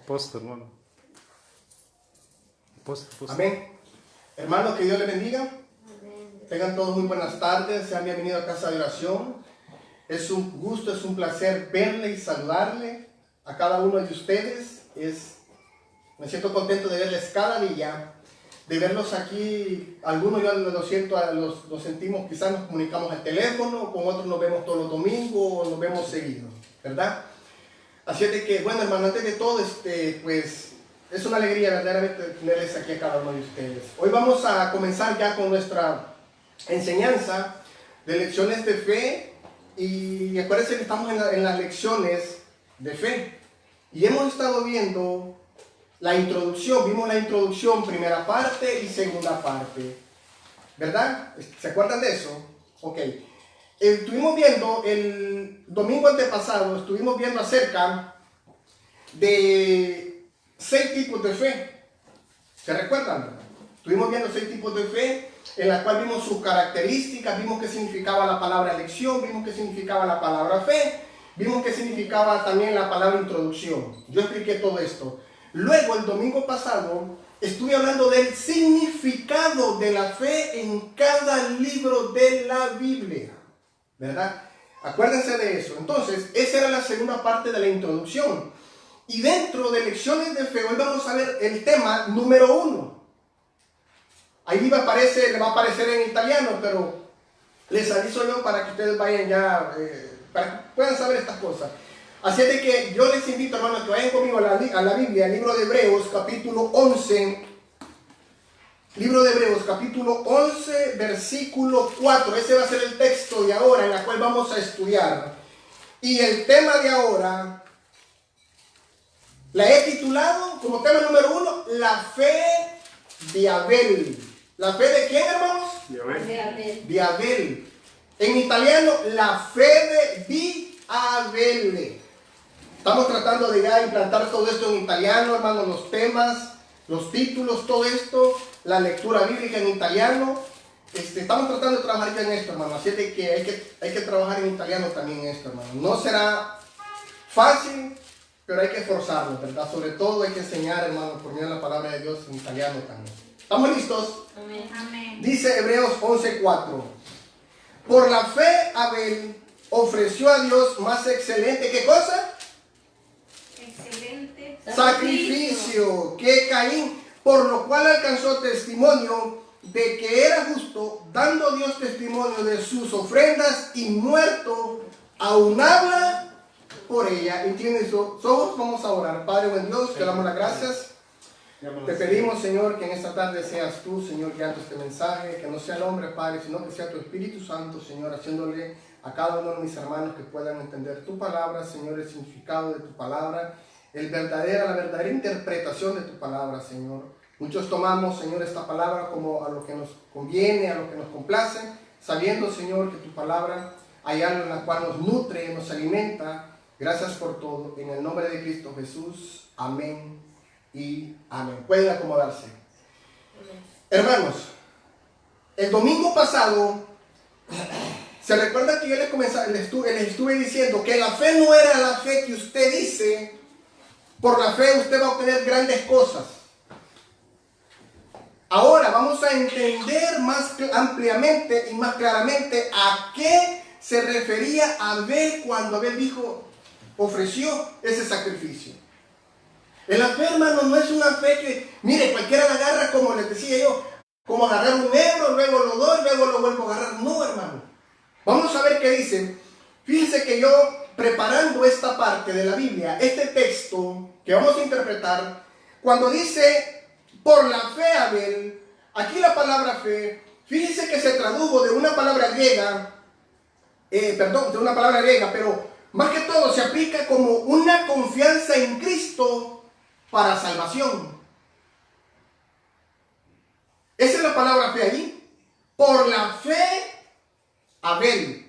Apóstol, hermano. Apóstol. Amén. Hermanos, que Dios les bendiga. Amén. Tengan todos muy buenas tardes. Sean bienvenidos a Casa de Oración. Es un gusto, es un placer verle y saludarle a cada uno de ustedes. Me siento contento de verles cada día, de verlos aquí. Algunos yo lo siento, los sentimos, quizás nos comunicamos al teléfono, con otros nos vemos todos los domingos, nos vemos seguido, ¿verdad? Así es de que, bueno, hermano, antes de todo, pues es una alegría verdaderamente tenerles aquí a cada uno de ustedes. Hoy vamos a comenzar ya con nuestra enseñanza de lecciones de fe. Y acuérdense que estamos en las lecciones de fe. Y hemos estado viendo la introducción. Vimos la introducción, primera parte y segunda parte. ¿Verdad? ¿Se acuerdan de eso? Ok. Estuvimos viendo el domingo antepasado, estuvimos viendo acerca de 6 tipos de fe. ¿Se recuerdan? Estuvimos viendo 6 tipos de fe, en la cual vimos sus características, vimos qué significaba la palabra elección, vimos qué significaba la palabra fe, vimos qué significaba también la palabra introducción. Yo expliqué todo esto. Luego, el domingo pasado, estuve hablando del significado de la fe en cada libro de la Biblia, ¿verdad? Acuérdense de eso. Entonces, esa era la segunda parte de la introducción. Y dentro de lecciones de fe, hoy vamos a ver el tema número 1. Ahí le va a aparecer en italiano, pero les aviso yo para que ustedes vayan ya, para que puedan saber estas cosas. Así es de que yo les invito, hermanos, que vayan conmigo a la Biblia, el libro de Hebreos, capítulo 11. Libro de Hebreos, capítulo 11, versículo 4. Ese va a ser el texto de ahora en el cual vamos a estudiar. Y el tema de ahora, la he titulado como tema número 1, la fe de Abel. ¿La fe de quién, hermanos? De Abel. De Abel. De Abel. En italiano, la fe de Abel. Estamos tratando de ya implantar todo esto en italiano, hermanos, los temas, los títulos, todo esto, la lectura bíblica en italiano. Estamos tratando de trabajar ya en esto, hermano. Así es de que hay que trabajar en italiano también en esto, hermano. No será fácil, pero hay que esforzarnos, ¿verdad? Sobre todo hay que enseñar, hermano, por medio de la palabra de Dios en italiano también. ¿Estamos listos? Amén. Amén. Dice Hebreos 11:4. Por la fe Abel ofreció a Dios más excelente, ¿qué cosa? Excelente Sacrificio que Caín, por lo cual alcanzó testimonio de que era justo, dando Dios testimonio de sus ofrendas, y muerto aún habla por ella. ¿Entiendes eso? Todos vamos a orar. Padre buen Dios, te damos las gracias. Te pedimos, Señor, que en esta tarde seas tú, Señor, guiando este mensaje, que no sea el hombre, Padre, sino que sea tu Espíritu Santo, Señor, haciéndole a cada uno de mis hermanos que puedan entender tu palabra, Señor, el significado de tu palabra, la verdadera interpretación de tu palabra, Señor. Muchos tomamos, Señor, esta palabra como a lo que nos conviene, a lo que nos complace, sabiendo, Señor, que tu palabra hay algo en la cual nos nutre, nos alimenta. Gracias por todo. En el nombre de Cristo Jesús. Amén y amén. Pueden acomodarse. Hermanos, el domingo pasado, ¿se recuerda que yo les estuve diciendo que la fe no era la fe que usted dice? Por la fe usted va a obtener grandes cosas. Ahora vamos a entender más ampliamente y más claramente a qué se refería Abel cuando Abel ofreció ese sacrificio. La fe, hermano, no es una fe que, mire, cualquiera la agarra, como les decía yo, como agarrar un euro, luego lo doy, luego lo vuelvo a agarrar. No, hermano. Vamos a ver qué dice. Fíjense que yo, preparando esta parte de la Biblia, este texto que vamos a interpretar, cuando dice, por la fe Abel, aquí la palabra fe, fíjense que se tradujo de una palabra griega, pero más que todo se aplica como una confianza en Cristo para salvación. Esa es la palabra fe allí. Por la fe Abel.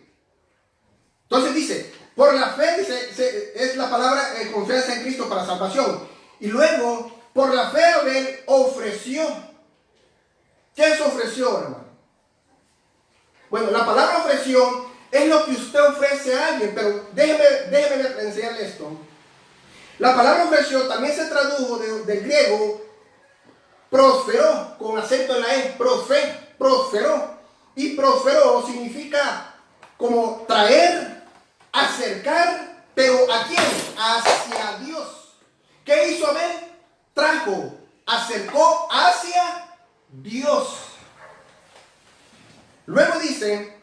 Entonces dice, por la fe es la palabra confianza en Cristo para salvación. Y luego, por la fe Abel ofreció. ¿Qué es ofreció, hermano? Bueno, la palabra ofreció es lo que usted ofrece a alguien, pero déjeme enseñarle esto. La palabra ofreció también se tradujo del griego prosperó, con acento en la E, prosperó. Y prosperó significa como traer, acercar, pero ¿a quién? Hacia Dios. ¿Qué hizo Abel? Trajo, acercó hacia Dios. Luego dice,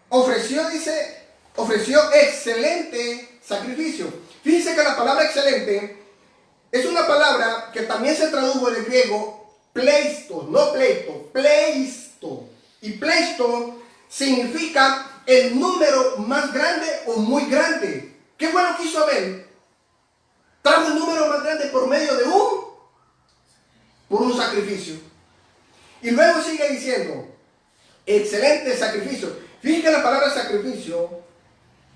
ofreció excelente sacrificio. Fíjense que la palabra excelente es una palabra que también se tradujo del griego pleisto, no pleito, pleisto. Y pleisto significa el número más grande o muy grande. ¿Qué fue lo que hizo Abel? Trajo un número más grande por medio de un sacrificio. Y luego sigue diciendo, excelente sacrificio. Fíjense que la palabra sacrificio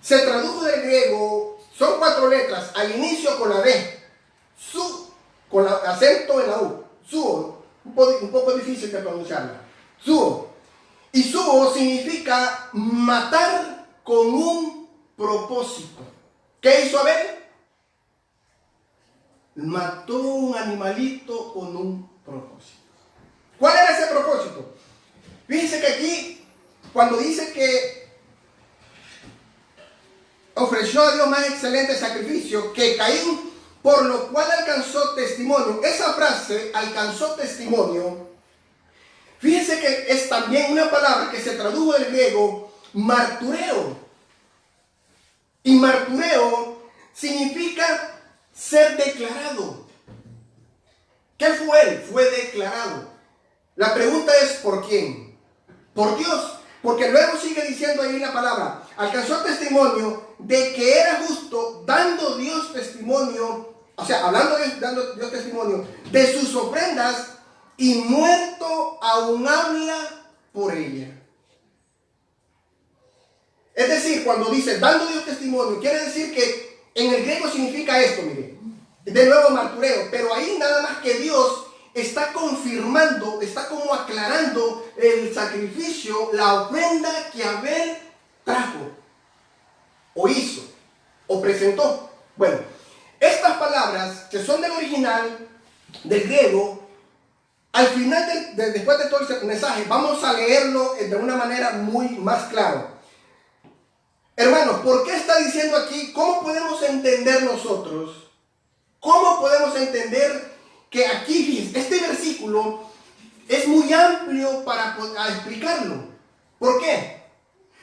se tradujo del griego, son 4 letras, al inicio con la D, con acento en la U, suo, un poco difícil de pronunciarla, suo. Y suo significa matar con un propósito. ¿Qué hizo Abel? Mató un animalito con un propósito. ¿Cuál era ese propósito? Fíjense que aquí, cuando dice que ofreció a Dios más excelente sacrificio que Caín, por lo cual alcanzó testimonio. Esa frase, alcanzó testimonio, fíjense que es también una palabra que se tradujo del griego martureo. Y martureo significa ser declarado. ¿Qué fue él? Fue declarado. La pregunta es ¿por quién? Por Dios. Porque luego sigue diciendo ahí la palabra, alcanzó testimonio de que era justo, dando Dios testimonio, o sea, dando Dios testimonio de sus ofrendas, y muerto aún habla por ella. Es decir, cuando dice dando Dios testimonio, quiere decir que en el griego significa esto, mire, de nuevo martureo, pero ahí nada más que Dios está confirmando, está como aclarando el sacrificio, la ofrenda que Abel trajo, o hizo, o presentó. Bueno, estas palabras que son del original, del griego, al final, después de todo el mensaje, vamos a leerlo de una manera muy más clara. Hermanos, ¿por qué está diciendo aquí? ¿Cómo podemos entender nosotros? ¿Cómo podemos entender que aquí, este versículo es muy amplio para explicarlo? ¿Por qué?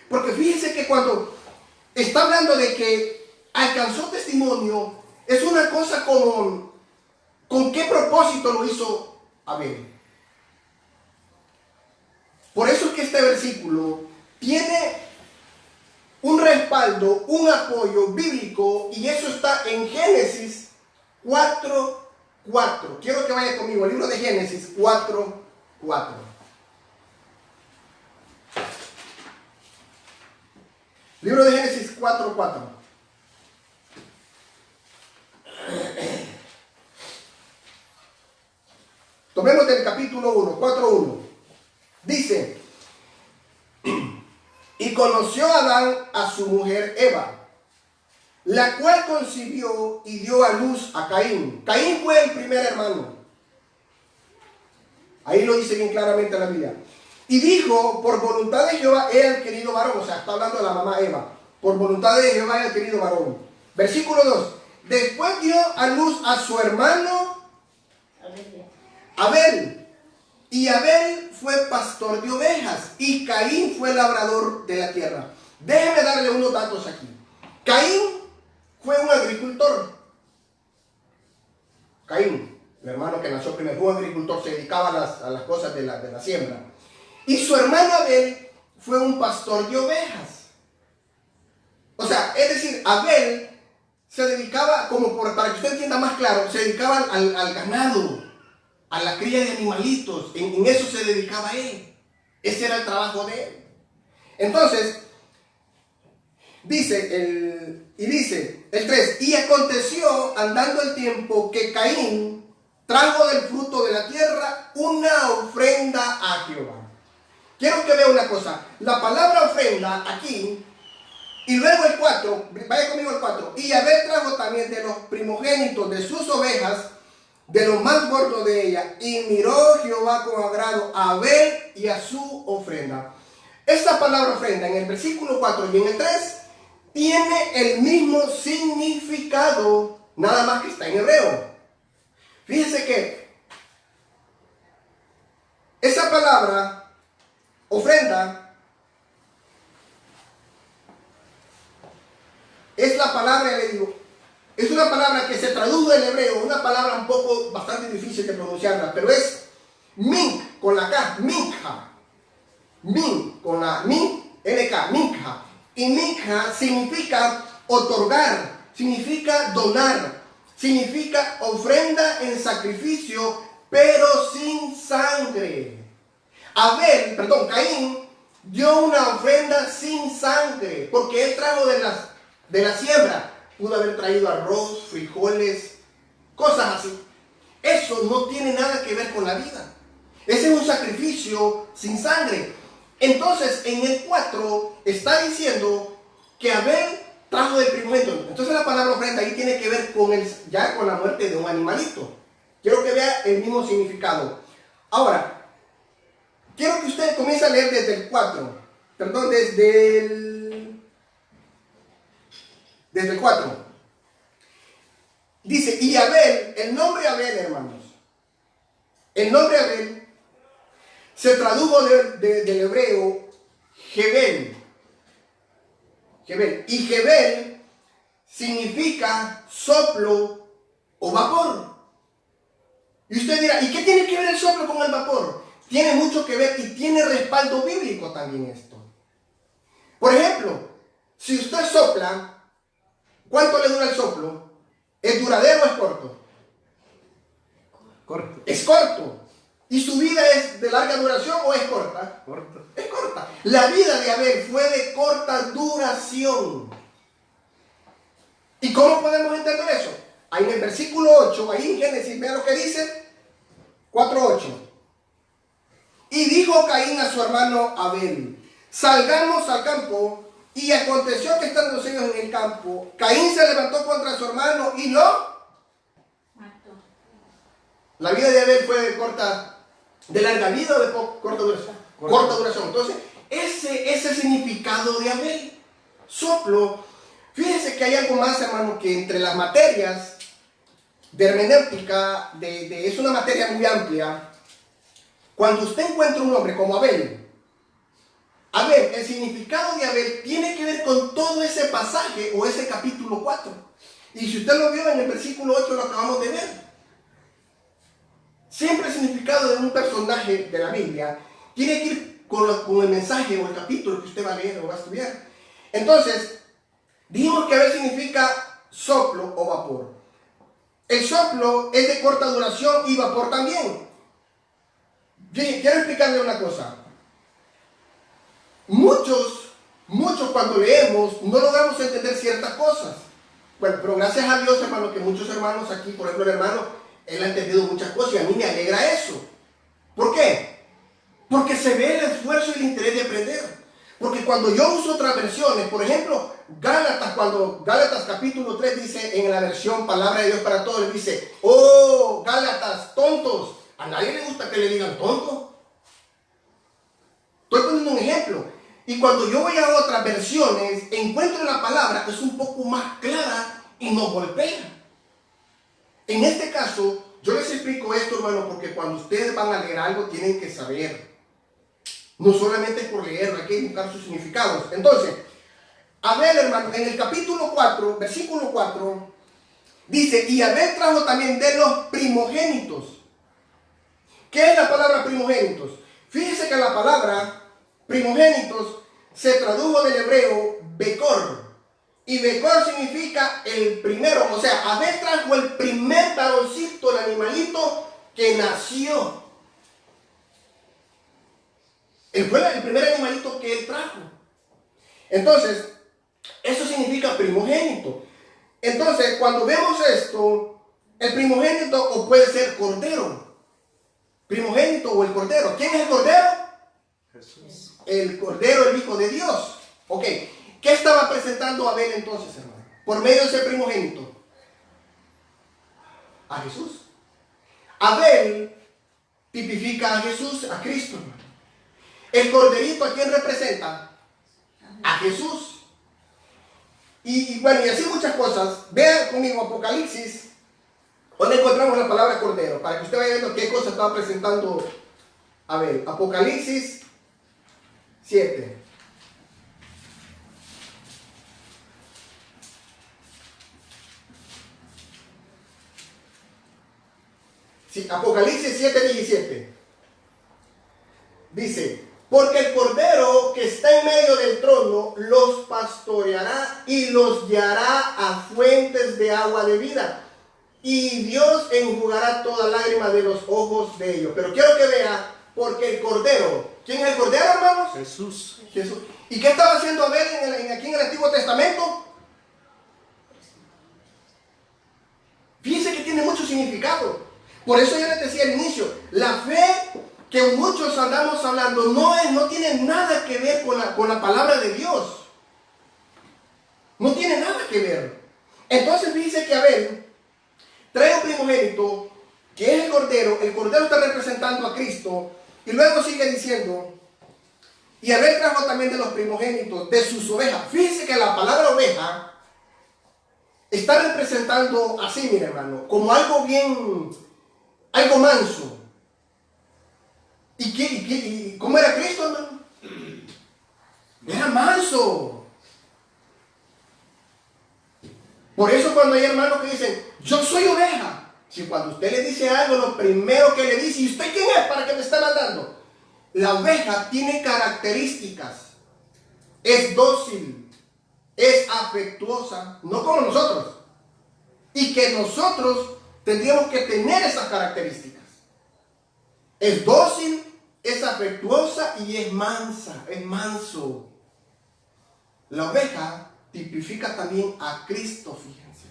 Porque fíjense que cuando está hablando de que alcanzó testimonio, es una cosa como, ¿con qué propósito lo hizo Abel? Por eso es que este versículo tiene un respaldo, un apoyo bíblico, y eso está en Génesis 4:4. Quiero que vaya conmigo al libro de Génesis 4:4. Libro de Génesis 4:4. Tomemos del capítulo 1, 4:1. Dice, y conoció Adán a su mujer Eva, la cual concibió y dio a luz a Caín. Caín fue el primer hermano. Ahí lo dice bien claramente la Biblia. Y dijo, por voluntad de Jehová he adquirido varón. O sea, está hablando de la mamá Eva. Por voluntad de Jehová he adquirido varón. Versículo 2. Después dio a luz a su hermano Abel. Y Abel fue pastor de ovejas. Y Caín fue labrador de la tierra. Déjeme darle unos datos aquí. Caín fue un agricultor. Caín, el hermano que nació primero, fue un agricultor, se dedicaba a las cosas de la siembra. Y su hermano Abel fue un pastor de ovejas. O sea, es decir, Abel se dedicaba, para que usted entienda más claro, se dedicaba al ganado, a la cría de animalitos. En eso se dedicaba él. Ese era el trabajo de él. Entonces, dice el 3, y aconteció andando el tiempo que Caín trajo del fruto de la tierra una ofrenda a Jehová. Quiero que vea una cosa. La palabra ofrenda aquí Y luego el 4, vaya conmigo al 4. Y Abel trajo también de los primogénitos de sus ovejas, de lo más gordo de ella. Y miró Jehová con agrado a Abel y a su ofrenda. Esta palabra ofrenda en el versículo 4 y en el 3 tiene el mismo significado, nada más que está en hebreo. Fíjese que esa palabra ofrenda es la palabra, le digo, es una palabra que se tradujo del hebreo, una palabra un poco bastante difícil de pronunciarla, pero es min con la K, minja. Min con la min, NK, minja. Y minja significa otorgar, significa donar, significa ofrenda en sacrificio, pero sin sangre. Caín dio una ofrenda sin sangre, porque él trajo de la siembra. Pudo haber traído arroz, frijoles, cosas así. Eso no tiene nada que ver con la vida. Ese es un sacrificio sin sangre. Entonces, en el 4 está diciendo que Abel trajo del primogénito. Entonces la palabra ofrenda ahí tiene que ver con la muerte de un animalito. Quiero que vea el mismo significado. Ahora, quiero que usted comience a leer desde el 4. Perdón, desde el 4. Dice, y Abel, el nombre Abel, hermanos. El nombre Abel se tradujo del hebreo Jebel. Y Jebel significa soplo o vapor. Y usted dirá, ¿y qué tiene que ver el soplo con el vapor? Tiene mucho que ver y tiene respaldo bíblico también esto. Por ejemplo, si usted sopla, ¿cuánto le dura el soplo? ¿Es duradero o es corto? Corto. Es corto. ¿Y su vida es de larga duración o es corta? Corto. Es corta. La vida de Abel fue de corta duración. ¿Y cómo podemos entender eso? Ahí en el versículo 8, ahí en Génesis, vean lo que dice, 4:8. Y dijo Caín a su hermano Abel, salgamos al campo. Y aconteció que estando ellos en el campo, Caín se levantó contra su hermano y lo mató. La vida de Abel fue de larga vida o de corta duración. Corta duración. Entonces, ese es el significado de Abel. Soplo. Fíjense que hay algo más, hermano, que entre las materias de hermenéutica, es una materia muy amplia. Cuando usted encuentra un nombre como Abel, el significado de Abel tiene que ver con todo ese pasaje o ese capítulo 4. Y si usted lo vio en el versículo 8, lo acabamos de ver. Siempre el significado de un personaje de la Biblia tiene que ir con el mensaje o el capítulo que usted va a leer o va a estudiar. Entonces, dijimos que Abel significa soplo o vapor. El soplo es de corta duración y vapor también. Quiero explicarle una cosa. Muchos cuando leemos no logramos entender ciertas cosas. Bueno, pero gracias a Dios, hermano, que muchos hermanos aquí, por ejemplo el hermano, él ha entendido muchas cosas y a mí me alegra eso. ¿Por qué? Porque se ve el esfuerzo y el interés de aprender. Porque cuando yo uso otras versiones, por ejemplo, Gálatas capítulo 3 dice en la versión Palabra de Dios para Todos, dice, oh, Gálatas, tontos. A nadie le gusta que le digan tonto. Estoy poniendo un ejemplo. Y cuando yo voy a otras versiones, encuentro la palabra que es un poco más clara y no golpea. En este caso, yo les explico esto, hermano, porque cuando ustedes van a leer algo, tienen que saber. No solamente por leerlo, hay que buscar sus significados. Entonces, Abel, hermano, en el capítulo 4, versículo 4, dice, y Abel trajo también de los primogénitos. ¿Qué es la palabra primogénitos? Fíjese que la palabra primogénitos se tradujo del hebreo Becor. Y Becor significa el primero. O sea, Abel trajo el primer varoncito, el animalito que nació. Él fue el primer animalito que él trajo. Entonces, eso significa primogénito. Entonces, cuando vemos esto, el primogénito o puede ser cordero. Primogénito o el cordero. ¿Quién es el cordero? Jesús. El cordero, el hijo de Dios. Ok. ¿Qué estaba presentando Abel entonces, hermano? Por medio de ese primogénito. A Jesús. Abel tipifica a Jesús, a Cristo, hermano. El corderito, ¿a quién representa? A Jesús. Y bueno, y así muchas cosas. Vean conmigo Apocalipsis, donde encontramos la palabra cordero, para que usted vaya viendo qué cosa estaba presentando Abel. Apocalipsis 7. Sí, Apocalipsis 7:17. Dice, porque el cordero que está en medio del trono los pastoreará y los guiará a fuentes de agua de vida. Y Dios enjugará toda lágrima de los ojos de ellos. Pero quiero que vea, porque el cordero, ¿quién es el cordero, hermanos? Jesús. Jesús. ¿Y qué estaba haciendo Abel aquí en el Antiguo Testamento? Fíjense que tiene mucho significado. Por eso yo les decía al inicio, la fe que muchos andamos hablando no tiene nada que ver con la palabra de Dios. No tiene nada que ver. Entonces dice que Abel trae un primogénito, que es el cordero está representando a Cristo, y luego sigue diciendo, y Abel trajo también de los primogénitos, de sus ovejas. Fíjense que la palabra oveja está representando así, mire hermano, como algo algo manso. ¿Y cómo era Cristo, hermano? Era manso. Por eso cuando hay hermanos que dicen, yo soy oveja, si cuando usted le dice algo, lo primero que le dice, ¿y usted quién es para que me esté mandando? La oveja tiene características. Es dócil, es afectuosa, no como nosotros. Y que nosotros tendríamos que tener esas características. Es dócil, es afectuosa y es mansa, es manso. La oveja tipifica también a Cristo, fíjense.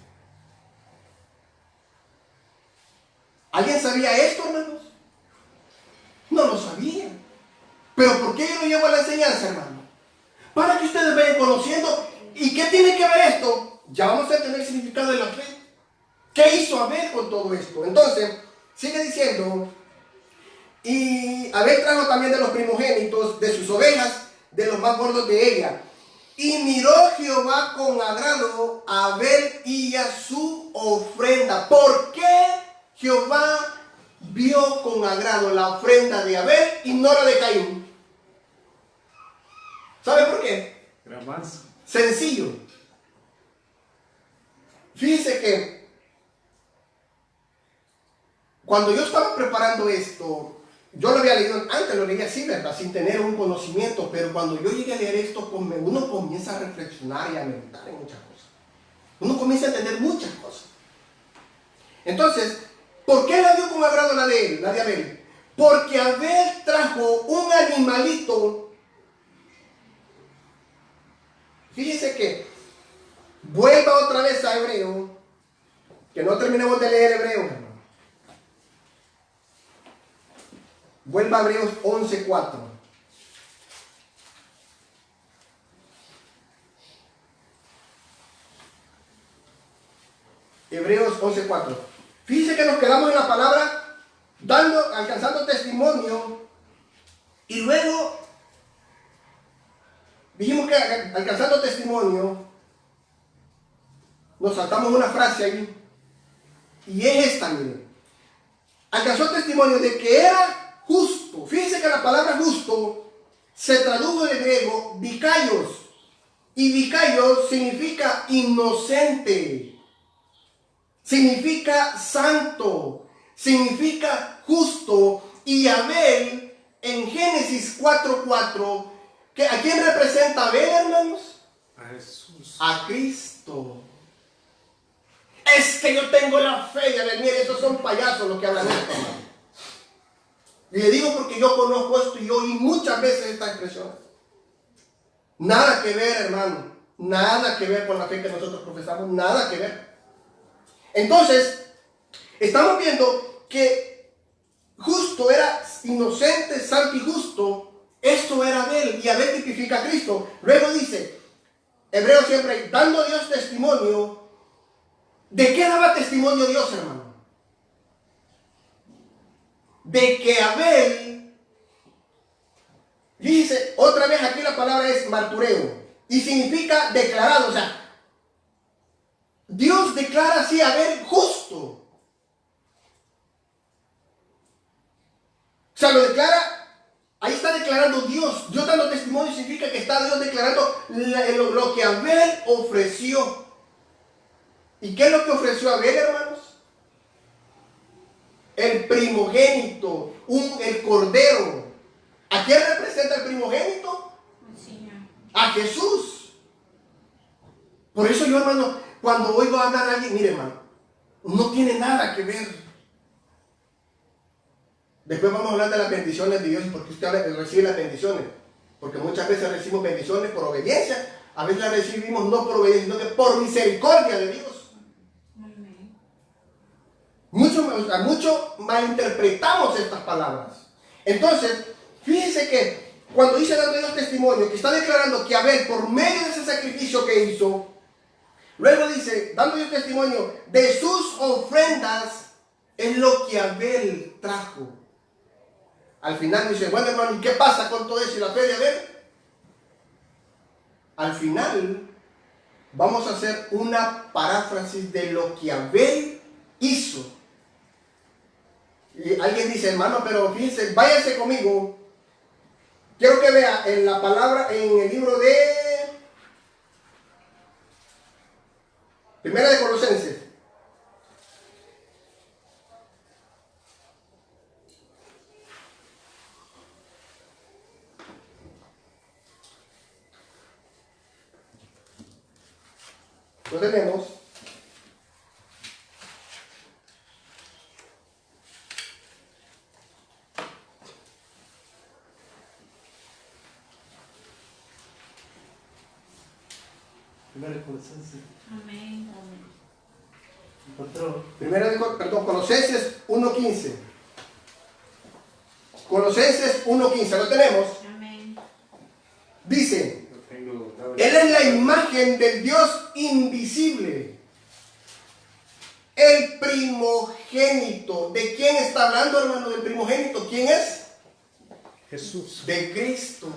¿Alguien sabía esto, hermanos? No lo sabía. Pero ¿por qué yo lo llevo a la enseñanza, hermano? Para que ustedes vayan conociendo. ¿Y qué tiene que ver esto? Ya vamos a entender el significado de la fe. ¿Qué hizo Abel con todo esto? Entonces, sigue diciendo, y Abel trajo también de los primogénitos, de sus ovejas, de los más gordos de ella. Y miró Jehová con agrado a Abel y a su ofrenda. ¿Por qué Jehová vio con agrado la ofrenda de Abel y no la de Caín? ¿Sabe por qué? Era manso. Sencillo. Fíjense que cuando yo estaba preparando esto, yo lo había leído, antes lo leía así, ¿verdad? Sin tener un conocimiento, pero cuando yo llegué a leer esto, uno comienza a reflexionar y a meditar en muchas cosas. Uno comienza a entender muchas cosas. Entonces, ¿por qué la vio con agrado la de Abel? Porque Abel trajo un animalito. Fíjense que vuelva otra vez a Hebreo, que no terminemos de leer Hebreo, hermano. Vuelva a Hebreos 11:4. Hebreos 11:4. Fíjense que nos quedamos en la palabra alcanzando testimonio, y luego dijimos que alcanzando testimonio nos saltamos una frase ahí, y es esta, miren. Alcanzó testimonio de que era justo. Fíjense que la palabra justo se tradujo del griego dikaios, y dikaios significa inocente, significa santo, significa justo. Y Abel en Génesis 4:4, ¿a quién representa Abel, hermanos? A Jesús. A Cristo. Es que yo tengo la fe de Abel. Miren, esos son payasos los que hablan de esto, hermano. Y le digo porque yo conozco esto y yo oí muchas veces esta expresión. Nada que ver, hermano. Nada que ver con la fe que nosotros profesamos. Nada que ver. Entonces, estamos viendo que justo era inocente, santo y justo. Esto era Abel. Y Abel tipifica a Cristo. Luego dice, Hebreo siempre, dando Dios testimonio. ¿De qué daba testimonio Dios, hermano? De que Abel, dice, otra vez aquí la palabra es martureo, y significa declarado, o sea, Dios declara así a Abel justo. O sea, lo declara, ahí está declarando Dios. Dios dando testimonio significa que está Dios declarando lo que Abel ofreció. ¿Y qué es lo que ofreció Abel, hermanos? El primogénito, el cordero. ¿A quién representa el primogénito? El Señor. A Jesús. Por eso yo, hermano, cuando oigo hablar a alguien, mire, hermano, no tiene nada que ver. Después vamos a hablar de las bendiciones de Dios, porque usted recibe las bendiciones. Porque muchas veces recibimos bendiciones por obediencia, a veces las recibimos no por obediencia, sino que por misericordia de Dios. Amén. Mucho malinterpretamos estas palabras. Entonces, fíjense que cuando dice dando Dios testimonio, que está declarando que Abel, por medio de ese sacrificio que hizo, luego dice, dando Dios testimonio de sus ofrendas, es lo que Abel trajo. Al final dice, bueno, hermano, ¿y qué pasa con todo eso y la fe de Abel? Al final vamos a hacer una paráfrasis de lo que Abel hizo. Y alguien dice, hermano, pero fíjense, váyanse conmigo. Quiero que vea en la palabra, en el libro de Primera de Colosenses. Lo tenemos. Primero Colosenses. Amén. Encontró. Colosenses 1:15. Colosenses 1:15, ¿lo tenemos? Amén. Dice, Lo tengo. Él es la imagen del Dios invisible, el primogénito. ¿De quién está hablando, hermano? Del primogénito. ¿Quién es? Jesús. De Cristo.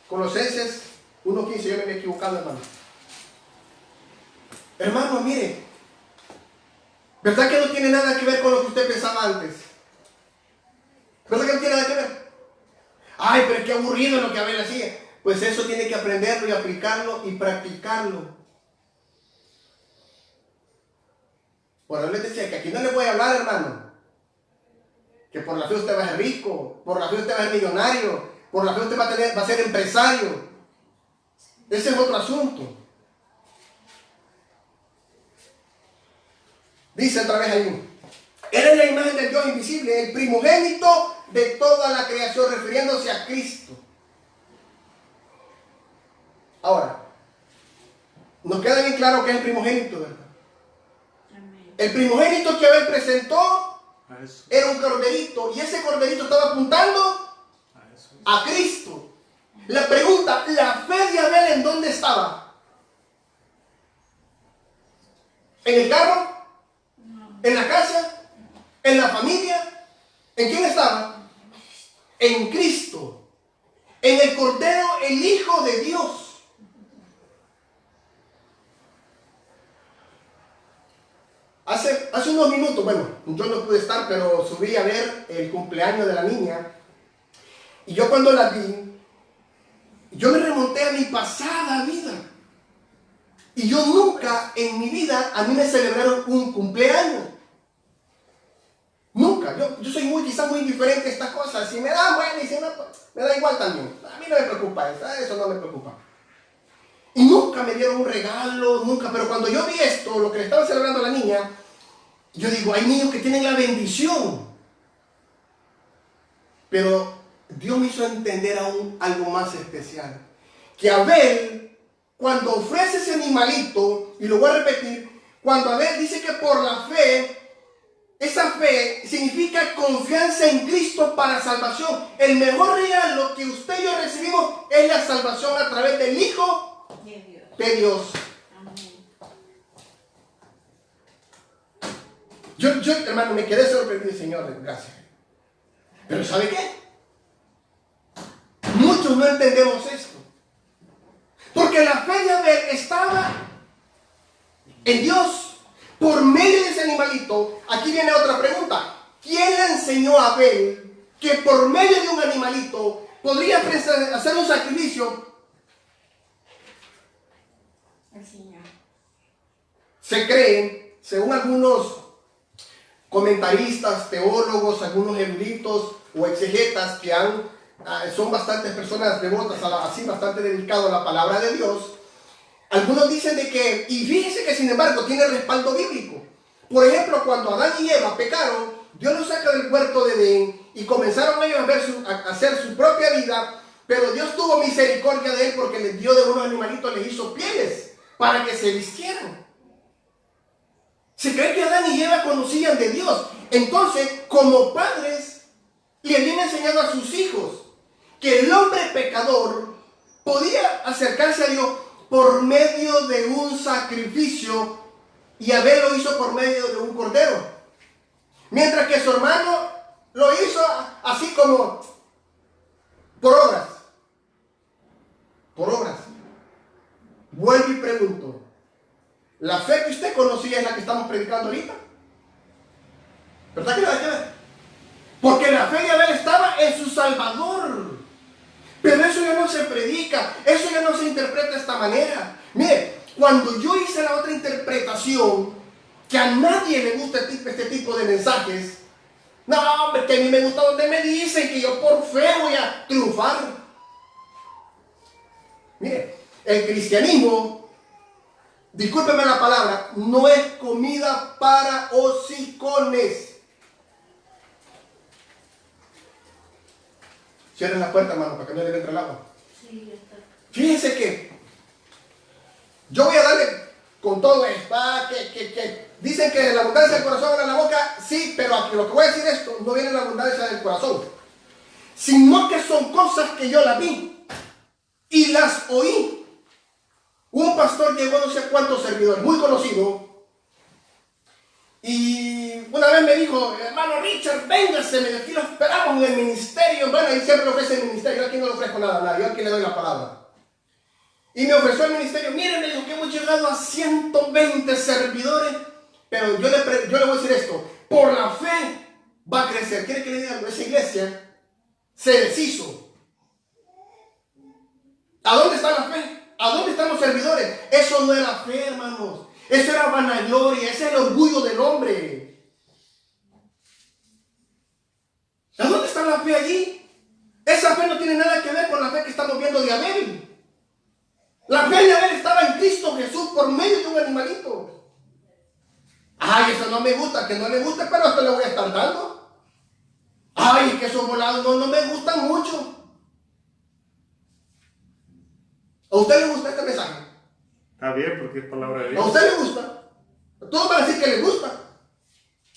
Colosenses 1:15, yo me había equivocado, hermano. Hermano, mire, ¿verdad que no tiene nada que ver con lo que usted pensaba antes? ¿Verdad que no tiene nada que ver? Ay, pero qué aburrido lo que Abel hacía. Pues eso tiene que aprenderlo y aplicarlo y practicarlo. Por eso les decía que aquí no le voy a hablar, hermano, que por la fe usted va a ser rico, por la fe usted va a ser millonario, por la fe usted va a ser empresario. Ese es otro asunto. Dice otra vez ahí, Él es la imagen del Dios invisible, el primogénito de toda la creación, refiriéndose a Cristo. Ahora, nos queda bien claro que es el primogénito, ¿verdad? Amén. El primogénito que Abel presentó A Jesús. era un corderito, y ese corderito estaba apuntando A Jesús. a Cristo. La pregunta, ¿la fe de Abel en dónde estaba? ¿En el carro? ¿En la casa? ¿En la familia? ¿En quién estaba? En Cristo. En el Cordero, el Hijo de Dios. Hace unos minutos, bueno, yo no pude estar, pero subí a ver el cumpleaños de la niña. Y yo cuando la vi, yo me remonté a mi pasada vida. Y yo nunca en mi vida, a mí me celebraron un cumpleaños. Nunca. Yo soy quizás muy indiferente a estas cosas. Si me dan, bueno, y si no, pues, me da igual también. A mí no me preocupa eso no me preocupa. Y nunca me dieron un regalo, nunca. Pero cuando yo vi esto, lo que le estaba celebrando a la niña, yo digo, hay niños que tienen la bendición. Pero Dios me hizo entender aún algo más especial. Que Abel, cuando ofrece ese animalito, y lo voy a repetir, cuando Abel dice que por la fe esa fe significa confianza en Cristo para salvación. El mejor regalo que usted y yo recibimos es la salvación a través del Hijo De Dios. de Dios. Amén. Yo, hermano, me quedé sorprendido, Señor, gracias. Pero ¿sabe qué? Muchos no entendemos esto. Porque la fe de Abel estaba en Dios. Por medio de ese animalito, aquí viene otra pregunta. ¿Quién le enseñó a Abel que por medio de un animalito podría hacer un sacrificio? El Señor. Se cree, según algunos comentaristas, teólogos, algunos eruditos o exegetas que son bastantes personas devotas, así bastante dedicados a la palabra de Dios. Algunos dicen de que, y fíjense que sin embargo tiene respaldo bíblico. Por ejemplo, cuando Adán y Eva pecaron, Dios los saca del huerto de Edén y comenzaron ellos a hacer su propia vida, pero Dios tuvo misericordia de él porque les dio de unos animalitos, les hizo pieles para que se vistieran. Se cree que Adán y Eva conocían de Dios. Entonces, como padres, le habían enseñado a sus hijos que el hombre pecador podía acercarse a Dios por medio de un sacrificio, y Abel lo hizo por medio de un cordero, mientras que su hermano lo hizo así como por obras. Vuelvo y pregunto, ¿la fe que usted conocía es la que estamos predicando ahorita? ¿Verdad que nada que ver? Porque la fe de Abel estaba en su Salvador. Pero eso ya no se predica, eso ya no se interpreta de esta manera. Mire, cuando yo hice la otra interpretación, que a nadie le gusta este tipo de mensajes, no, hombre, que a mí me gusta donde me dicen que yo por fe voy a triunfar. Mire, el cristianismo, discúlpeme la palabra, no es comida para hocicones. Cierren la puerta, hermano, para que no le entre el agua. Sí, ya está. Fíjense que yo voy a darle con todo esto. Que dicen que la abundancia del corazón habla la boca. Sí, pero aquí lo que voy a decir esto no viene de la abundancia del corazón, sino que son cosas que yo las vi y las oí. Un pastor llegó no sé cuántos servidores, muy conocido. Y una vez me dijo, hermano Richard, véngase, aquí lo esperamos en el ministerio. Bueno, ahí siempre ofrece el ministerio, yo aquí no le ofrezco nada, yo aquí le doy la palabra. Y me ofreció el ministerio, miren, me dijo que hemos llegado a 120 servidores, pero yo le voy a decir esto, por la fe va a crecer. ¿Quiere que le diga algo? Esa iglesia se deshizo. ¿A dónde está la fe? ¿A dónde están los servidores? Eso no era fe, hermanos. Eso era vanagloria, ese es el orgullo del hombre. ¿A dónde está la fe allí? Esa fe no tiene nada que ver con la fe que estamos viendo de Abel. La fe de Abel estaba en Cristo Jesús por medio de un animalito. Ay, eso no me gusta, que no le gusta, pero esto le voy a estar dando. Ay, es que esos volados no me gustan mucho. ¿A usted le gusta este mensaje? Está bien porque es palabra de ¿A Dios. usted le gusta? Todos van a decir que le gusta.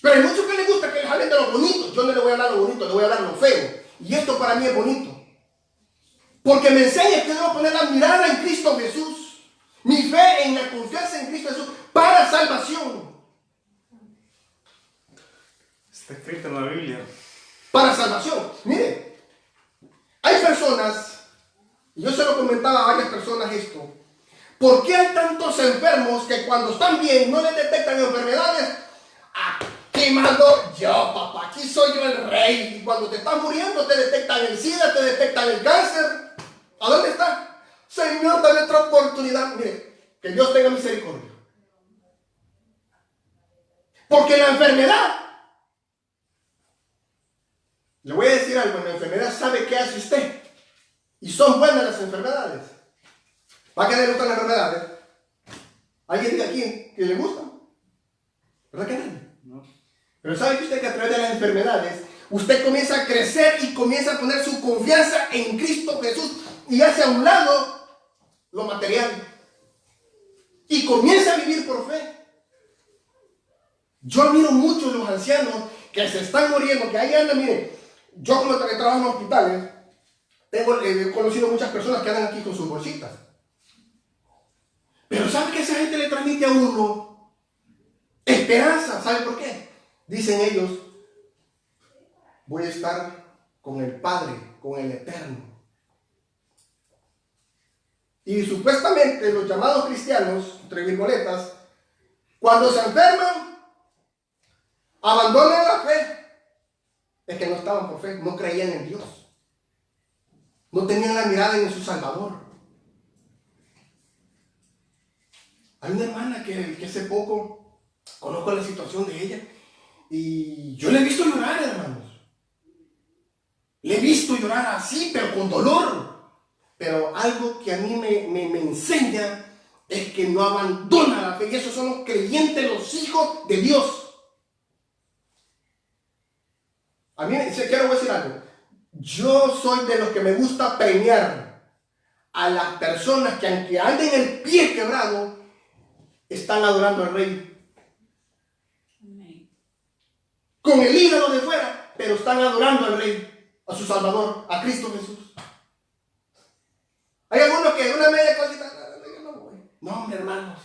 Pero hay muchos que les gusta que les hablen de lo bonito. Yo no le voy a hablar lo bonito, le voy a hablar lo feo. Y esto para mí es bonito. Porque me enseña que debo poner la mirada en Cristo Jesús. Mi fe en la confianza en Cristo Jesús para salvación. Está escrito en la Biblia. Para salvación. Mire, hay personas, y yo se lo comentaba a varias personas esto. ¿Por qué hay tantos enfermos que cuando están bien no les detectan enfermedades? Aquí mando yo, papá, aquí soy yo el rey. Y cuando te estás muriendo te detectan el SIDA, te detectan el cáncer. ¿A dónde está? Señor, dale otra oportunidad. Mire, que Dios tenga misericordia. Porque la enfermedad, le voy a decir algo, la enfermedad sabe qué hace usted. Y son buenas las enfermedades. ¿Va a que le gustan las enfermedades? ¿Alguien diga aquí que le gustan? ¿Verdad que no? No. Pero ¿sabe usted que a través de las enfermedades usted comienza a crecer y comienza a poner su confianza en Cristo Jesús y hace a un lado lo material y comienza a vivir por fe? Yo admiro mucho los ancianos que se están muriendo, que ahí andan, miren, yo como trabajo en hospitales, he conocido muchas personas que andan aquí con sus bolsitas. Pero ¿sabe que esa gente le transmite a uno esperanza? ¿Sabe por qué? Dicen ellos, voy a estar con el Padre, con el Eterno. Y supuestamente los llamados cristianos, entre virgoletas, cuando se enferman, abandonan la fe. Es que no estaban por fe, no creían en Dios. No tenían la mirada en su Salvador. Hay una hermana que hace poco conozco la situación de ella y yo le he visto llorar, hermanos. Le he visto llorar así, pero con dolor. Pero algo que a mí me enseña es que no abandona la fe. Y esos son los creyentes, los hijos de Dios. A mí, quiero decir algo. Yo soy de los que me gusta premiar a las personas que, aunque anden el pie quebrado, están adorando al Rey. Amén. Con el hígado de fuera, pero están adorando al Rey, a su Salvador, a Cristo Jesús. Hay algunos que una media cosita, no voy. No, mis hermanos.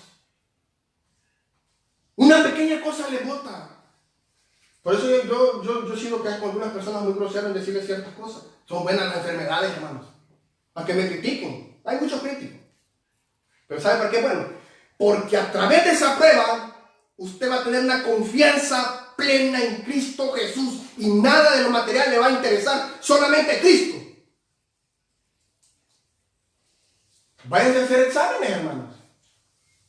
Una pequeña cosa le bota. Por eso yo sigo que hay algunas personas muy groseras en decirle ciertas cosas. Son buenas las enfermedades, hermanos. Aunque me critiquen. Hay muchos críticos. Pero ¿sabe por qué? Bueno, porque a través de esa prueba, usted va a tener una confianza plena en Cristo Jesús. Y nada de lo material le va a interesar. Solamente Cristo. Vayan a hacer exámenes, hermanos.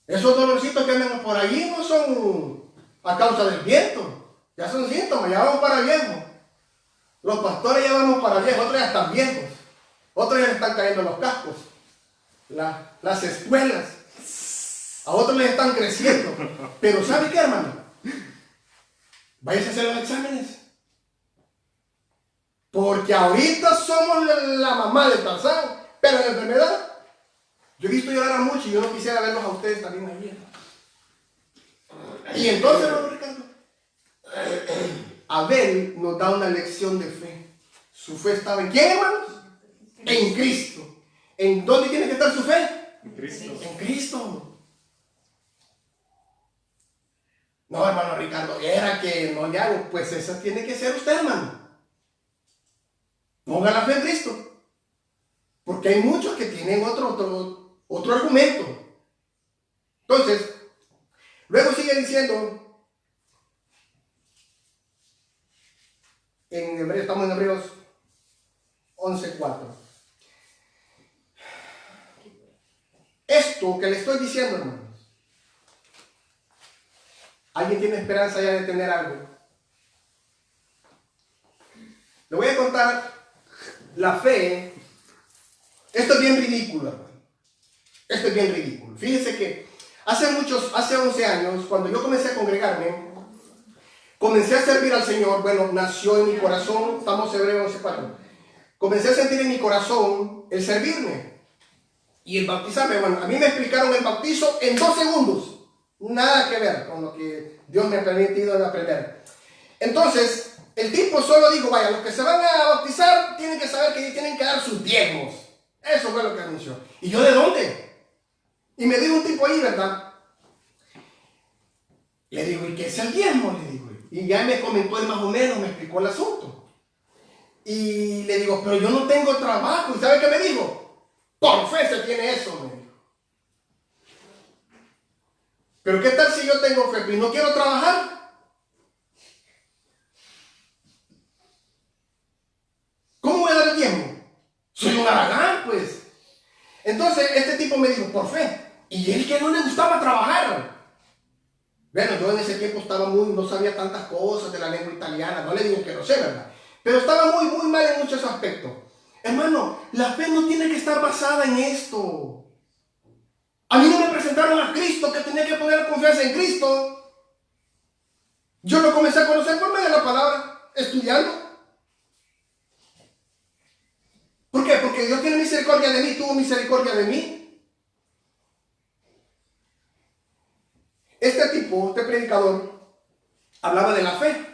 Esos dolorcitos que andan por allí no son a causa del viento. Ya son síntomas, ya vamos para viejos. Los pastores ya vamos para viejos, otros ya están viejos. Otros ya les están cayendo los cascos. Las espuelas. A otros les están creciendo. Pero ¿sabe qué, hermano? Váyanse a hacer los exámenes. Porque ahorita somos la mamá de Tarzán. Pero en la enfermedad, yo he visto llorar a muchos y yo no quisiera verlos a ustedes también ahí. Y entonces, hermano Ricardo, Abel nos da una lección de fe. Su fe estaba ¿en quién, hermanos? En Cristo. ¿En dónde tiene que estar su fe? En Cristo. En Cristo. No, hermano Ricardo, era que no le hago. Pues esa tiene que ser usted, hermano. Ponga la fe en Cristo. Porque hay muchos que tienen otro argumento. Entonces, luego sigue diciendo, estamos en Hebreos 11:4. Esto que le estoy diciendo, hermanos, ¿alguien tiene esperanza ya de tener algo? Le voy a contar la fe. Esto es bien ridículo, hermano. Esto es bien ridículo. Fíjense que hace 11 años, cuando yo comencé a congregarme, comencé a servir al Señor. Bueno, nació en mi corazón, estamos en Hebreos 11:4. Comencé a sentir en mi corazón el servirme y el bautizarme. Bueno, a mí me explicaron el bautizo en 2 segundos. Nada que ver con lo que Dios me ha permitido aprender. Entonces, el tipo solo dijo, vaya, los que se van a bautizar tienen que saber que tienen que dar sus diezmos. Eso fue lo que anunció. ¿Y yo de dónde? Y me dijo un tipo ahí, ¿verdad? Le digo, ¿y qué es el diezmo? Le digo. Y ya me comentó él más o menos, me explicó el asunto. Y le digo, pero yo no tengo trabajo. ¿Y sabe qué me dijo? Por fe se tiene eso, me dijo. Pero ¿qué tal si yo tengo fe y no quiero trabajar? ¿Cómo voy a dar el diezmo? Soy un haragán, pues. Entonces este tipo me dijo, por fe. Y él que no le gustaba trabajar. Bueno, yo en ese tiempo no sabía tantas cosas de la lengua italiana. No le digo que no sé, ¿verdad? Pero estaba muy mal en muchos aspectos. Hermano, la fe no tiene que estar basada en esto. A mí no me presentaron a Cristo, que tenía que poner confianza en Cristo. Yo lo comencé a conocer por medio de la palabra, estudiando. ¿Por qué? Porque Dios tiene misericordia de mí, tuvo misericordia de mí. Este tipo, este predicador, hablaba de la fe.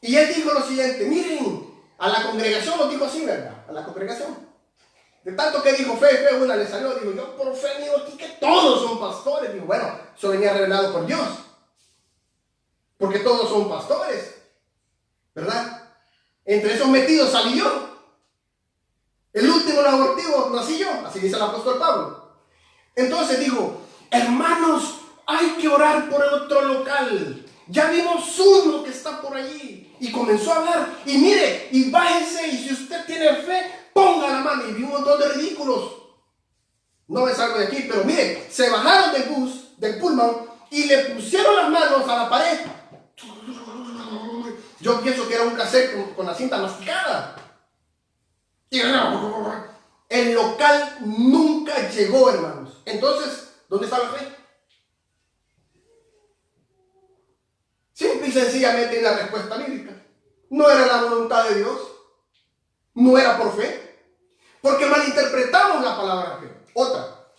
Y él dijo lo siguiente, miren, a la congregación lo dijo así, ¿verdad? A la congregación. De tanto que dijo fe, una le salió, digo, yo por fe digo aquí que todos son pastores. Digo, bueno, eso venía revelado por Dios. Porque todos son pastores, ¿verdad? Entre esos metidos salí yo. El último, el abortivo, nací yo, así dice el apóstol Pablo. Entonces dijo, hermanos, hay que orar por el otro local. Ya vimos uno que está por allí. Y comenzó a hablar. Y mire, y bájese. Y si usted tiene fe, ponga la mano. Y vi un montón de ridículos. No me salgo de aquí, pero mire, se bajaron del bus, del pullman, y le pusieron las manos a la pared. Yo pienso que era un cassette con la cinta masticada. Y el local nunca llegó, hermanos. Entonces, ¿dónde está la fe? Simple y sencillamente la respuesta bíblica. No era la voluntad de Dios. No era por fe. Porque malinterpretamos la palabra fe. Otra.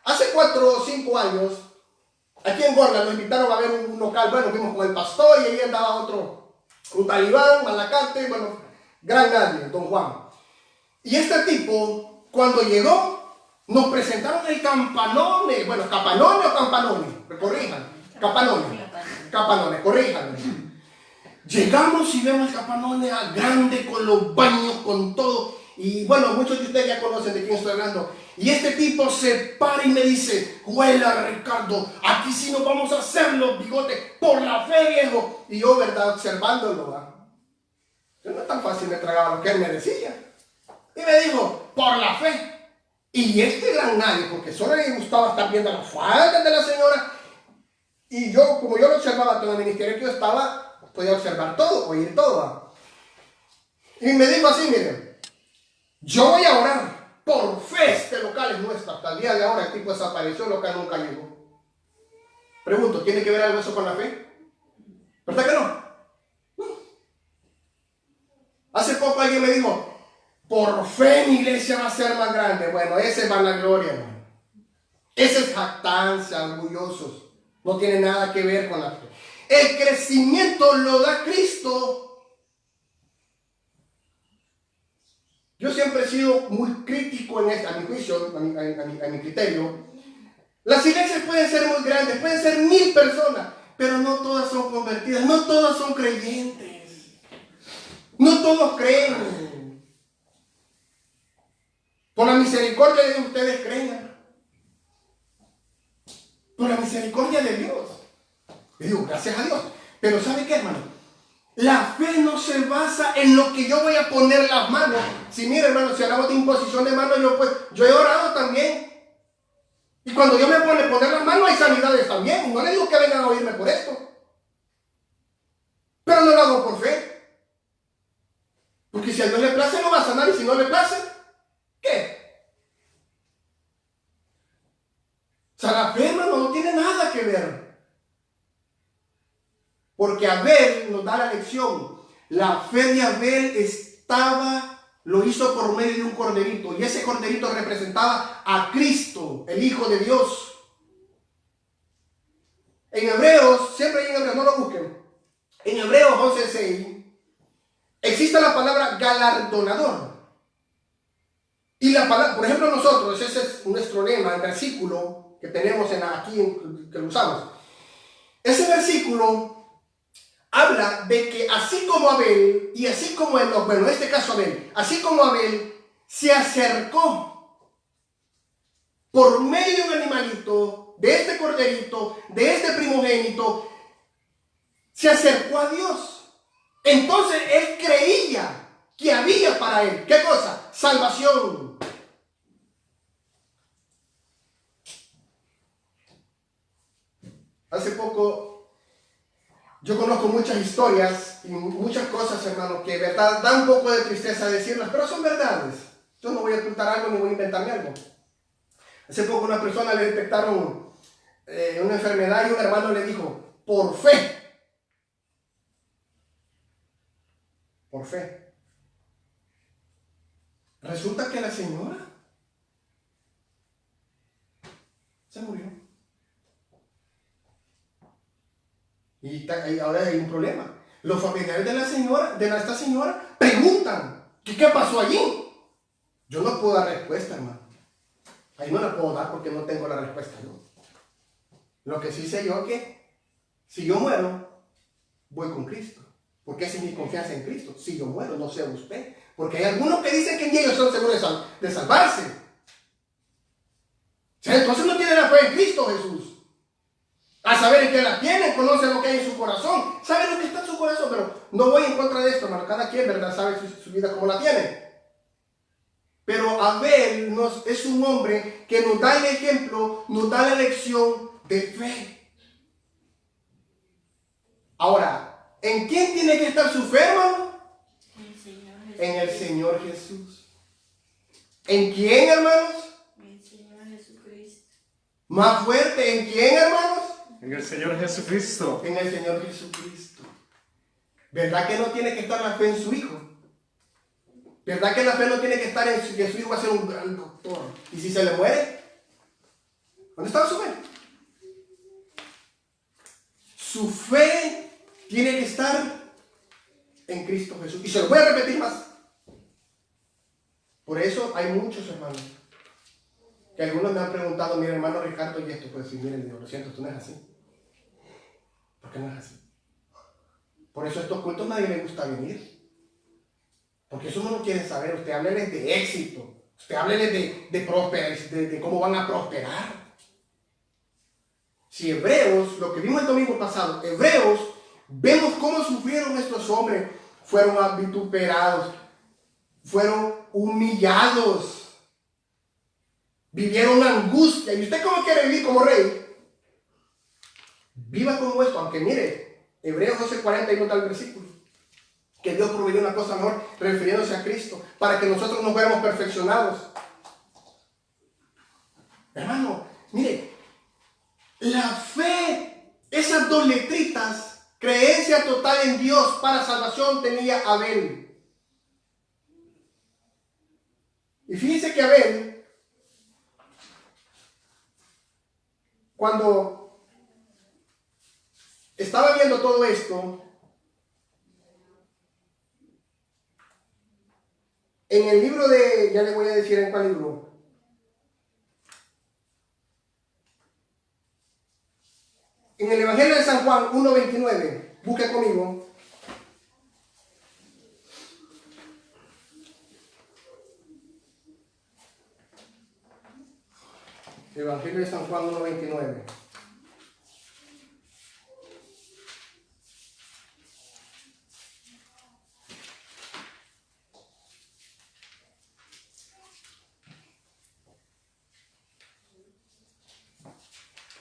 Hace 4 o 5 años, aquí en Gorla nos invitaron a ver un local. Bueno, fuimos con el pastor y ahí andaba otro, un talibán, malacate, bueno, gran nadie, don Juan. Y este tipo, cuando llegó, nos presentaron el campanone. Bueno, capanone o campanone, corrijan. Capanone, corríjanme. Llegamos y vemos el capanone grande, con los baños, con todo. Y bueno, muchos de ustedes ya conocen de quién estoy hablando. Y este tipo se para y me dice, huela Ricardo, aquí sí nos vamos a hacer los bigotes por la fe, viejo. Y yo, verdad, observándolo, no es tan fácil, me tragaba lo que él me decía. Y me dijo, por la fe. Y este gran nadie, porque solo le gustaba estar viendo las faldas de la señora. Y yo, como yo lo observaba todo el ministerio que yo estaba, podía observar todo, oír todo. Y me dijo así, miren, yo voy a orar por fe, este local es nuestro. Hasta el día de ahora el tipo desapareció, el local nunca llegó. Pregunto, ¿tiene que ver algo eso con la fe? ¿Verdad que no? Hace poco alguien me dijo, por fe mi iglesia va a ser más grande. Bueno, ese es vanagloria, hermano. Ese es jactancia, orgullosos. No tiene nada que ver con la fe. El crecimiento lo da Cristo. Yo siempre he sido muy crítico en esto, a mi juicio, a mi criterio. Las iglesias pueden ser muy grandes, pueden ser 1000 personas, pero no todas son convertidas, no todas son creyentes. No todos creen. Por la misericordia de Dios ustedes creen. Por la misericordia de Dios. Y digo, gracias a Dios. Pero ¿sabe qué, hermano? La fe no se basa en lo que yo voy a poner las manos. Si mire, hermano, si hablamos de imposición de manos, yo he orado también. Y cuando Dios me pone poner las manos, hay sanidades también. No le digo que vengan a oírme por esto. Pero no lo hago por fe. Porque si a Dios le place, no va a sanar. Y si no le place, ¿qué? O sea, la fe, hermano, no tiene nada que ver. Porque Abel nos da la lección. La fe de Abel lo hizo por medio de un corderito. Y ese corderito representaba a Cristo, el Hijo de Dios. En Hebreos, siempre hay en Hebreos, no lo busquen. En Hebreos 11:6 existe la palabra galardonador. Y la palabra, por ejemplo, nosotros, ese es nuestro lema, el versículo que tenemos aquí, que lo usamos. Ese versículo habla de que así como Abel, y así como Enoc, bueno, en este caso Abel, así como Abel se acercó por medio de un animalito, de este corderito, de este primogénito, se acercó a Dios. Entonces él creía que había para él, ¿qué cosa? Salvación. Hace poco yo conozco muchas historias y muchas cosas, hermano, que de verdad da un poco de tristeza decirlas, pero son verdades. Yo no voy a ocultar algo ni voy a inventarme algo. Hace poco una persona le detectaron una enfermedad y un hermano le dijo, por fe. Por fe. Resulta que la señora se murió. Y ahora hay un problema. Los familiares de esta señora preguntan, ¿qué pasó allí? Yo no puedo dar respuesta, hermano. Ahí no la puedo dar porque no tengo la respuesta yo. Lo que sí sé yo es que si yo muero, voy con Cristo. Porque esa es mi confianza en Cristo. Si yo muero, no sé usted. Porque hay algunos que dicen que ni ellos son seguros de salvarse. O sea, entonces no tienen la fe en Cristo Jesús. A saber en qué la tienen, conocen lo que hay en su corazón, saben lo que está en su corazón, pero no voy en contra de esto, hermano. Cada quien, ¿verdad?, sabe su vida como la tiene. Pero Abel es un hombre que nos da el ejemplo, nos da la lección de fe. Ahora, ¿en quién tiene que estar su fe, hermano? En el Señor Jesús. ¿En quién, hermanos? En el Señor Jesucristo. Más fuerte, ¿en quién, hermanos? En el Señor Jesucristo. En el Señor Jesucristo. ¿Verdad que no tiene que estar la fe en su Hijo? ¿Verdad que la fe no tiene que estar en que su hijo va a ser un gran doctor? ¿Y si se le muere? ¿Dónde está su fe? Su fe tiene que estar en Cristo Jesús. Y se lo voy a repetir más. Por eso hay muchos hermanos que algunos me han preguntado, mire hermano Ricardo, y esto, pues sí, miren, Dios, lo siento, esto no es así. ¿Por qué no es así? Por eso a estos cultos nadie le gusta venir. Porque eso no lo quieren saber. Usted hábleles de éxito. Usted hábleles de prosperar, de cómo van a prosperar. Si Hebreos, lo que vimos el domingo pasado, Hebreos, vemos cómo sufrieron estos hombres. Fueron vituperados, fueron humillados, vivieron angustia. ¿Y usted cómo quiere vivir como rey? Viva como esto, aunque mire, Hebreos 12:40 y nota el versículo. Que Dios proveyó una cosa mejor, refiriéndose a Cristo, para que nosotros nos veamos perfeccionados. Hermano, mire, la fe, esas dos letritas, creencia total en Dios para salvación, tenía Abel. Y fíjense que Abel, cuando estaba viendo todo esto, en el libro de, ya les voy a decir en cuál libro. En el Evangelio de San Juan 1:29, busquen conmigo. Evangelio de San Juan 1:29.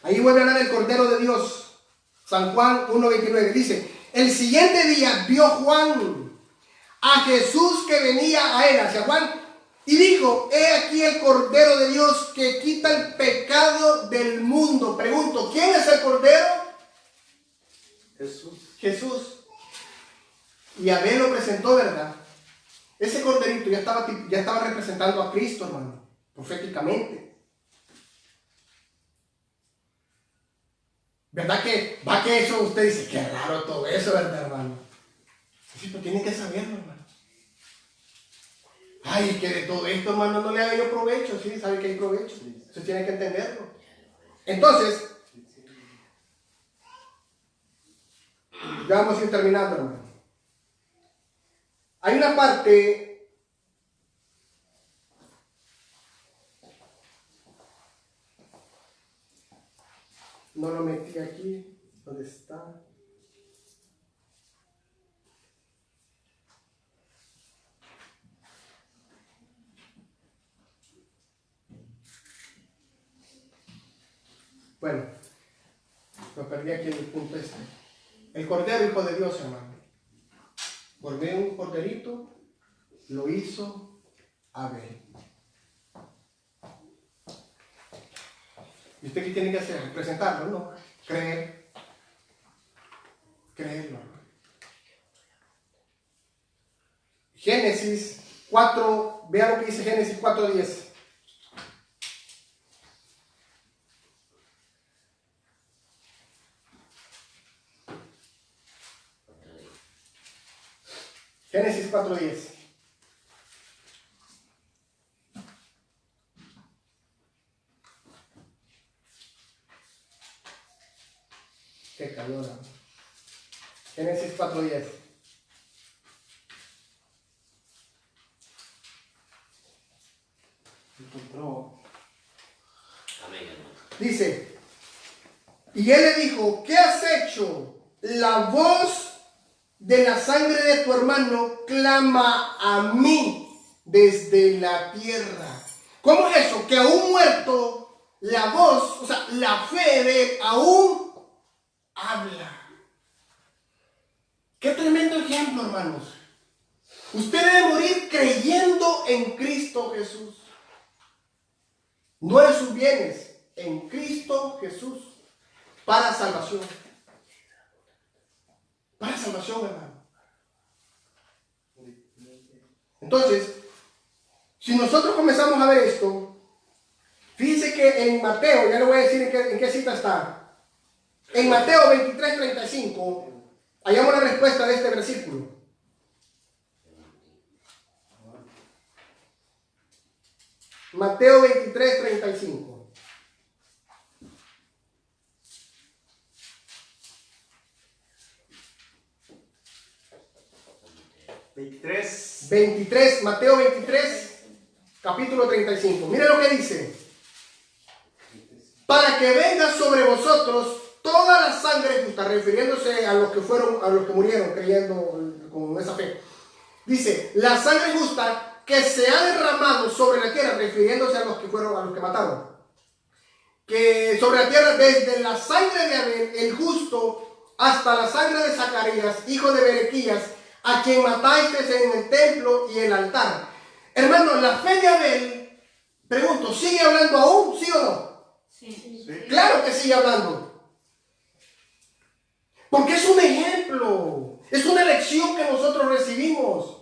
Ahí vuelve a hablar el Cordero de Dios. San Juan 1:29 dice: el siguiente día vio Juan a Jesús que venía a él, hacia Juan, y dijo: he aquí el Cordero de Dios que quita el pecado del mundo. Pregunto, ¿quién es el Cordero? Jesús. Jesús. Y Abel lo presentó, ¿verdad? Ese corderito ya estaba representando a Cristo, hermano, proféticamente. ¿Verdad que va que eso usted dice, qué raro todo eso, verdad, hermano? Sí, pero tiene que saberlo, hermano. Ay, que de todo esto, hermano, no le haga yo provecho, sí, sabe que hay provecho. Eso tiene que entenderlo. Entonces, ya vamos a ir terminando, hermano. Hay una parte no lo metí aquí, ¿dónde está? Bueno, me perdí aquí en el punto este. El Cordero, Hijo de Dios, hermano. Volvió un corderito, lo hizo Abel. ¿Y usted qué tiene que hacer? ¿Presentarlo? No. Creer. Creerlo. Génesis 4, vea lo que dice Génesis 4:10. Génesis 4:10. Qué calor. Génesis 4:10. Encontró. Amén, hermano. Dice, y él le dijo, ¿qué has hecho? La voz de la sangre de tu hermano clama a mí desde la tierra. ¿Cómo es eso? Que aún muerto, la voz, o sea, la fe de él aún habla. Qué tremendo ejemplo, hermanos. Usted debe morir creyendo en Cristo Jesús. No en sus bienes, en Cristo Jesús. Para salvación. Para salvación, hermano. Entonces, si nosotros comenzamos a ver esto, fíjense que en Mateo, ya le voy a decir en qué cita está. En Mateo 23:35, hallamos la respuesta de este versículo. Mateo 23:35. 23, Mateo 23, capítulo 35. Mire lo que dice. Para que venga sobre vosotros toda la sangre justa, refiriéndose a los que fueron, a los que murieron creyendo con esa fe. Dice, la sangre justa que se ha derramado sobre la tierra, refiriéndose a los que fueron, a los que mataron. Que sobre la tierra, desde la sangre de Abel, el justo, hasta la sangre de Zacarías, hijo de Berequías, a quien matasteis en el templo y el altar. Hermano, la fe de Abel, pregunto, ¿sigue hablando aún? ¿Sí o no? Sí. Sí. Claro que sigue hablando. Porque es un ejemplo, es una lección que nosotros recibimos.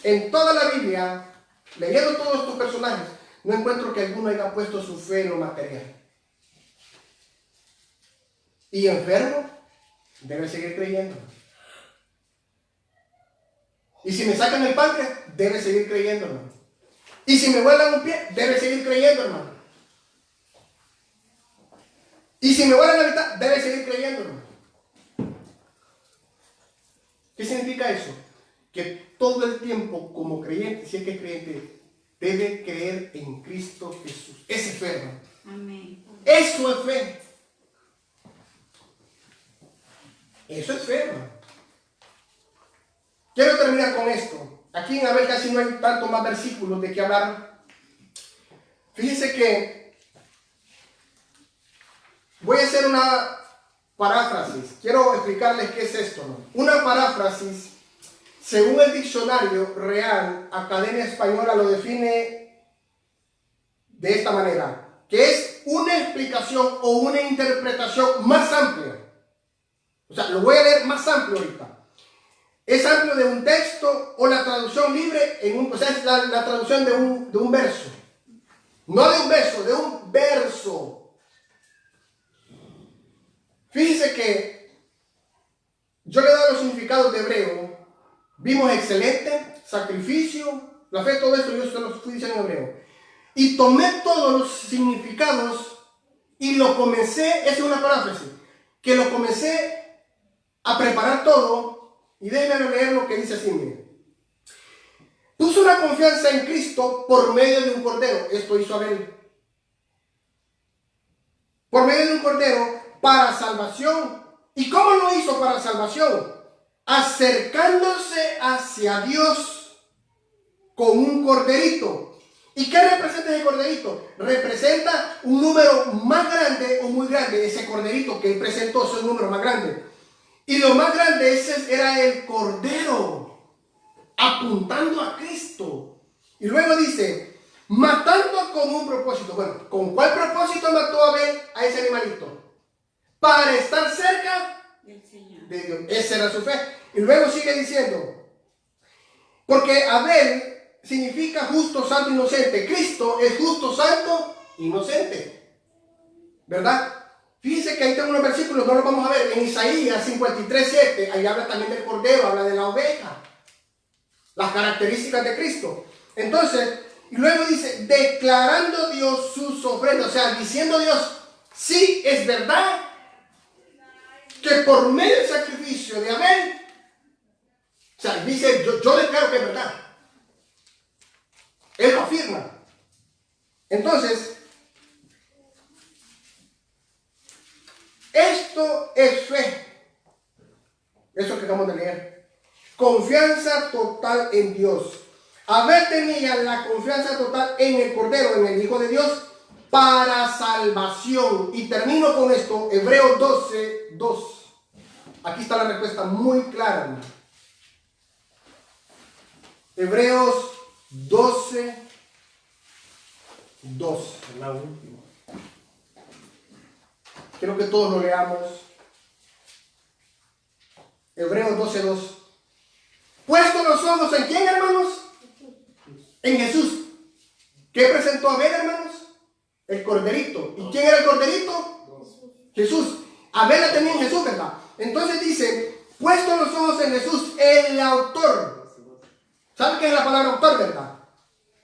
En toda la Biblia, leyendo todos estos personajes, no encuentro que alguno haya puesto su fe en lo material. Y enfermo, debe seguir creyendo. Y si me sacan el páncreas, debe seguir creyendo, hermano. Y si me vuelan un pie, debe seguir creyendo, hermano. Y si me vuelan la mitad, debe seguir creyendo, hermano. ¿Qué significa eso? Que todo el tiempo, como creyente, si es que es creyente, debe creer en Cristo Jesús. Ese es fe, hermano. Amén. Eso es fe. Eso es fe, hermano. Quiero terminar con esto. Aquí en Abel casi no hay tanto más versículos de que hablar. Fíjense que voy a hacer una paráfrasis. Quiero explicarles qué es esto, ¿no? Una paráfrasis, según el diccionario Real Academia Española, lo define de esta manera, que es una explicación o una interpretación más amplia. O sea, lo voy a leer más amplio ahorita. Es amplio de un texto o la traducción libre, o sea, es la traducción de un verso. No de un verso, de un verso. Fíjense que yo le he dado los significados de hebreo. Vimos excelente, sacrificio, la fe, todo esto yo se los fui diciendo en hebreo. Y tomé todos los significados y lo comencé, es una paráfrasis, que lo comencé a preparar todo. Y déjenme leer lo que dice así, miren. Puso una confianza en Cristo por medio de un cordero. Esto hizo Abel. Por medio de un cordero para salvación. ¿Y cómo lo hizo para salvación? Acercándose hacia Dios con un corderito. ¿Y qué representa ese corderito? Representa un número más grande o muy grande. Ese corderito que él presentó es un número más grande. Y lo más grande ese era el cordero, apuntando a Cristo. Y luego dice, matando con un propósito. Bueno, ¿con cuál propósito mató Abel a ese animalito? Para estar cerca Del Señor. de Dios. Esa era su fe. Y luego sigue diciendo, porque Abel significa justo, santo, inocente. Cristo es justo, santo, inocente. ¿Verdad? Fíjense que ahí tengo unos versículos, no los vamos a ver. En Isaías 53:7, ahí habla también del cordero, habla de la oveja. Las características de Cristo. Entonces, y luego dice, declarando Dios sus ofrendas. O sea, diciendo Dios, sí, es verdad que por medio del sacrificio de Abel, o sea, dice, yo declaro que es verdad. Él lo afirma. Entonces, esto es fe. Eso que acabamos de leer. Confianza total en Dios. Abel tenía la confianza total en el Cordero, en el Hijo de Dios, para salvación. Y termino con esto, Hebreos 12:2. Aquí está la respuesta muy clara, hermano. Hebreos 12:2. La última. Quiero que todos lo leamos. Hebreos 12:2. Puesto los ojos en quién, hermanos? En Jesús. ¿Qué presentó Abel, hermanos? El corderito. ¿Y quién era el corderito? Jesús. Abel la tenía en Jesús, ¿verdad? Entonces dice, puesto los ojos en Jesús, el autor. ¿Sabe qué es la palabra autor, verdad?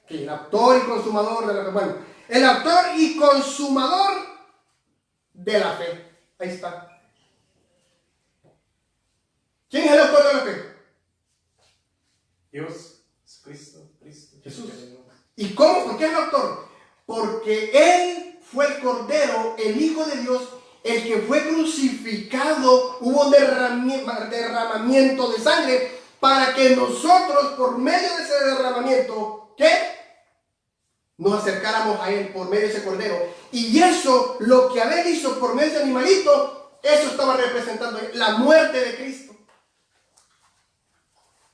Que el autor y consumador de la fe. Bueno, el autor y consumador de la fe. Ahí está. ¿Quién es el autor de la fe? Dios, Cristo. Jesús. ¿Y cómo? ¿Por qué es el autor? Porque Él fue el Cordero, el Hijo de Dios, el que fue crucificado. Hubo un derramamiento de sangre para que nosotros, por medio de ese derramamiento, ¿qué? Nos acercáramos a Él por medio de ese Cordero. Y eso, lo que Abel hizo por medio de ese animalito, eso estaba representando la muerte de Cristo.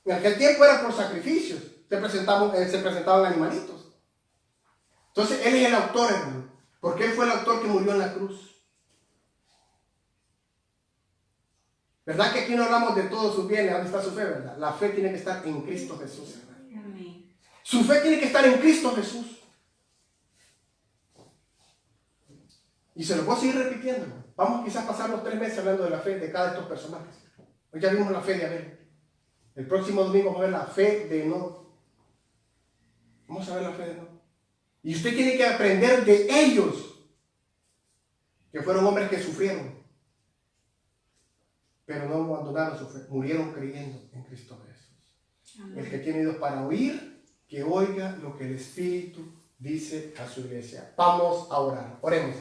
En aquel tiempo era por sacrificios. Se presentaban animalitos. Entonces, Él es el autor, hermano. Porque Él fue el autor que murió en la cruz. ¿Verdad que aquí no hablamos de todos sus bienes? ¿Dónde está su fe, verdad? La fe tiene que estar en Cristo Jesús, hermano. Amén. Su fe tiene que estar en Cristo Jesús. Y se lo voy a seguir repitiendo. Vamos quizás a pasar los 3 meses hablando de la fe de cada de estos personajes. Hoy ya vimos la fe de Abel. El próximo domingo vamos a ver la fe de Enoc. Vamos a ver la fe de Enoc. Y usted tiene que aprender de ellos, que fueron hombres que sufrieron, pero no abandonaron su fe, murieron creyendo en Cristo Jesús. Amén. El que tiene oídos para oír, que oiga lo que el Espíritu dice a su iglesia. Vamos a orar. Oremos.